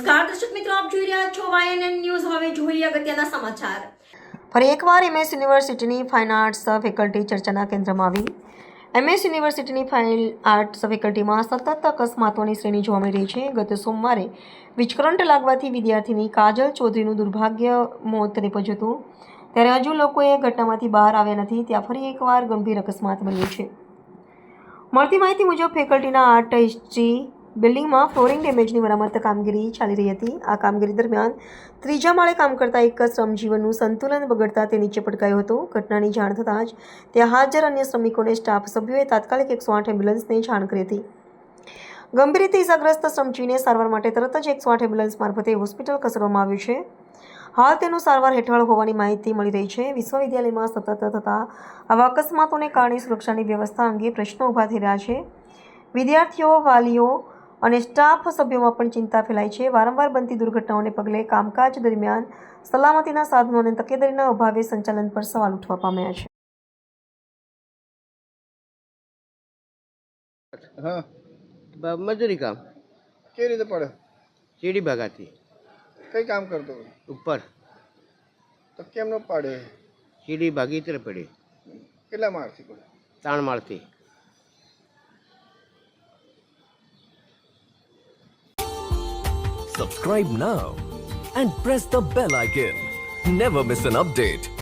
નમસ્કાર દર્શક મિત્રો, આપ જોઈ રહ્યા છો YNN ન્યૂઝ. હવે જોઈએ અગત્યના સમાચાર. ફરી એકવાર MS યુનિવર્સિટીની ફાઇન આર્ટ્સ ફેકલ્ટી ચર્ચાના કેન્દ્રમાં આવી. MS યુનિવર્સિટીની ફાઇન આર્ટ્સ ફેકલ્ટીમાં સતત અકસ્માતોની શ્રેણી જોવા મળી રહી છે. ગત સોમવારે વીજકરંટ લાગવાથી વિદ્યાર્થીની કાજલ ચૌધરીનું દુર્ભાગ્ય મોત નીપજ્યું હતું. ત્યારે હજુ લોકોએ ઘટનામાંથી બહાર આવ્યા નથી. ત્યાં ફરી એકવાર ગંભીર અકસ્માત બન્યો છે. મળતી માહિતી મુજબ ફેકલ્ટીના આર્ટ હિસ્ટ્રી બિલ્ડિંગમાં ફ્લોરિંગ ડેમેજની મરામત કામગીરી ચાલી રહી હતી. આ કામગીરી દરમિયાન ત્રીજા માળે કામ કરતા એક શ્રમજીવનનું સંતુલન બગડતા તે નીચે પટકાયો હતો. ઘટનાની જાણ થતાં જ ત્યાં હાજર અન્ય શ્રમિકોને સ્ટાફ સભ્યોએ તાત્કાલિક 108 એમ્બ્યુલન્સને જાણ કરી હતી. ગંભીર રીતે ઇજાગ્રસ્ત શ્રમજીવીને સારવાર માટે તરત જ 108 એમ્બ્યુલન્સ મારફતે હોસ્પિટલ ખસેડવામાં આવ્યું છે. હાલ તેનું સારવાર હેઠળ હોવાની માહિતી મળી રહી છે. વિશ્વવિદ્યાલયમાં સતત થતા આવા અકસ્માતોને કારણે સુરક્ષાની વ્યવસ્થા અંગે પ્રશ્નો ઊભા થઈ રહ્યા છે. વિદ્યાર્થીઓ, વાલીઓ અને સ્ટાફ સભ્યોમાં પણ ચિંતા ફેલાઈ છે. વારંવાર બનતી દુર્ઘટનાઓને પગલે કામકાજ દરમિયાન સલામતીના સાધનો અને તકેદારીના અભાવે સંચાલન પર સવાલ ઉઠવા પામ્યા છે. હા, મજૂરી કામ કેવી રીતે પડે? સીડી ભાગાથી કઈ કામ કરતો હતો? ઉપર તો કેમ ન પાડે? સીડી ભાગી તરે પડી, કેટલા માળથી પડે? 3 માળથી. Subscribe now and press the bell icon. Never miss an update.